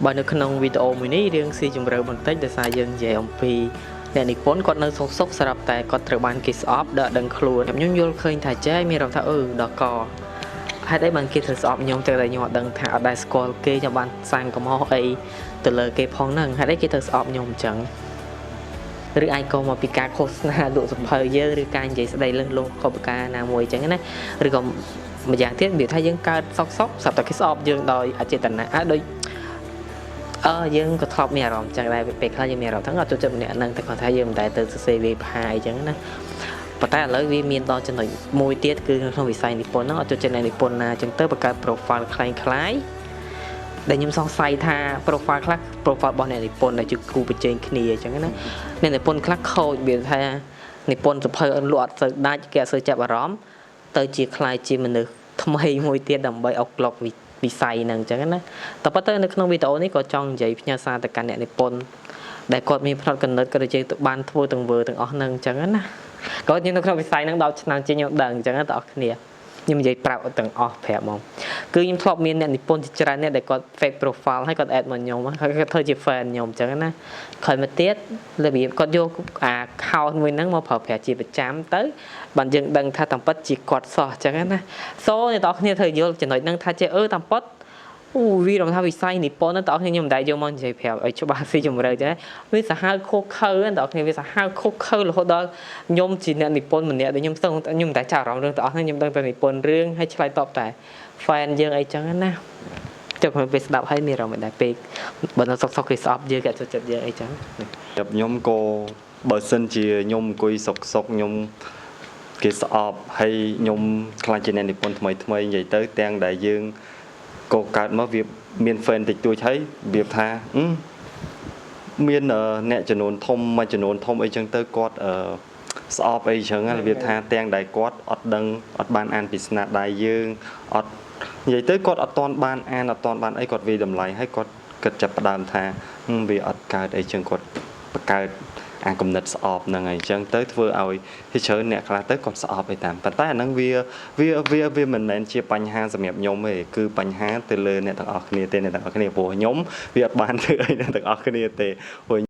បើនៅក្នុងវីដេអូមួយនេះរឿងស៊ីជម្រៅបន្តិចដោយសារយើងនិយាយអំពីអ្នកនិពន្ធគាត់នៅសុកស្រាប់តែគាត់ត្រូវបានគេស្អប់ដកដឹងខ្លួនខ្ញុំយល់ឃើញថាចែមានអារម្មណ៍ថាដល់កហេតុអីបានគេត្រូវស្អប់ខ្ញុំតែខ្ញុំអត់ដឹងថាអត់ដែលស្គាល់គេខ្ញុំបានសាំងកំហុសអីទៅលើគេផងហ្នឹងហេតុអីគេត្រូវស្អប់ខ្ញុំអញ្ចឹងឬអាចក៏មកពីការឃោសនាលក់សម្ភៅយើងឬការនិយាយស្ដីលើសលុបខុសពីការណាមួយអញ្ចឹងណាឬក៏ម្យ៉ាងទៀតនិយាយថាយើងកើតសុកស្រាប់តែគេស្អប់យើងដោយអចេតនាដោយយើងក៏ធ្លាប់មានអារម្មណ៍ចឹងដែរពេលខ្លះយើងមានអារម្មណ៍ថាអត់ចូលចិត្តម្នាក់ហ្នឹងតែគាត់ថាយើងមិនដែលទៅសរសេរវាផាយអញ្ចឹងណាប៉ុន្តែឥឡូវវាមានដល់ចំណុចមួយទៀតគឺក្នុងវិស័យនិពន្ធហ្នឹងអត់ចូលចិត្តអ្នកនិពន្ធណាអញ្ចឹងទៅបង្កើត profile คล้ายៗដែលខ្ញុំសង្ស័យថា profile ខ្លះ profile របស់អ្នកនិពន្ធដែលជាគូប្រជែងគ្នាអញ្ចឹងណាអ្នកនិពន្ធខ្លះខូចវាថានិពន្ធសភៅអត់លក់អត់សូវដាច់គេអត់សូវចាប់អារម្មណ៍ទៅជាคล้ายជាមនុស្សថ្មីមួយទៀតដើម្បីអុកឡុកវិស័យហ្នឹងអញ្ចឹងណាតែប៉ុន្តែនៅក្នុងវីដេអូនេះក៏ចង់និយាយផ្ញើសារទៅកាន់អ្នកនិពន្ធដែលគាត់មានផ្នត់គំនិតក៏ដូចជាបានធ្វើទាំងវើទាំងអស់ហ្នឹងអញ្ចឹងណាគាត់ខ្ញុំនៅក្នុងវិស័យហ្នឹង10ឆ្នាំជាងខ្ញុំដឹងអញ្ចឹងបងប្អូនគ្នាខ្ញុំនិយាយប្រាប់ទាំងអស់ប្រាប់ហ្មងគឺខ្ញុំធ្លាប់មានអ្នកនិពន្ធជាច្រើនអ្នកដែលគាត់ fake profile ហើយគាត់ add មកខ្ញុំហើយគាត់ធ្វើជា fan ខ្ញុំអញ្ចឹងណាក្រោយមកទៀតរបៀបគាត់យកអា account មួយហ្នឹងមកប្រើប្រាស់ជាប្រចាំទៅបានយើងដឹងថាតាមពិតជាគាត់សោះអញ្ចឹងណាអ្នកទាំងអស់គ្នាត្រូវយល់ចំណុចហ្នឹងថាជាតាមពិតវារំថាវិស័យនិពន្ធហ្នឹងបងប្អូនខ្ញុំមិនដែលយកមកនិយាយប្រាប់ឲ្យច្បាស់ស៊ីជម្រៅទេវាសាហាវខុសខើបងប្អូនគ្នាវាសាហាវខុសខើរហូតដល់ខ្ញុំជាអ្នកនិពន្ធម្នាក់ដែលខ្ញុំតែចាប់អារម្មណ៍រឿងទាំងអស់ហ្នឹងខ្ញុំដឹងតែនិពន្ធរឿងហើយឆ្លើយតបតែ fan យើងអីចឹងណាចុះពេលស្ដាប់ហើយមានអារម្មណ៍មិនដែរពេកបើនៅសុកគេស្អប់យើងគេចូលចិត្តយើងអីចឹងខ្ញុំក៏បើសិនជាខ្ញុំអង្គុយសុកខ្ញុំគេស្អប់ហើយខ្ញុំខ្លាចជាអ្នកនិពន្ធថ្មីនិយាយទៅទាំងដែលយើងក៏កើតមកវាមាន fan តិចតួចហើយវាថាមានអ្នកចំនួនធំមួយចំនួនធំអីចឹងទៅគាត់ស្អប់អីចឹងវាថាទាំងដែលគាត់អត់ដឹងអត់បានអានពីស្នាដៃយើងអត់និយាយទៅគាត់អត់តាន់បានអានអត់តាន់បានអីគាត់វាតម្លៃហើយគាត់គិតចាប់ផ្ដើមថាវាអត់កើតអីចឹងគាត់បង្កើតអាគំនិតស្អប់ហ្នឹងហើយអញ្ចឹងទៅធ្វើឲ្យទីច្រើនអ្នកខ្លះទៅគាត់ស្អប់អីតាមប៉ុន្តែអាហ្នឹងវាមិនមែនជាបញ្ហាសម្រាប់ខ្ញុំទេគឺបញ្ហាទៅលើអ្នកទាំងអស់គ្នាទេអ្នកទាំងអស់គ្នាព្រោះខ្ញុំវាអត់បានធ្វើអីអ្នកទាំងអស់គ្នាទេព្រោះ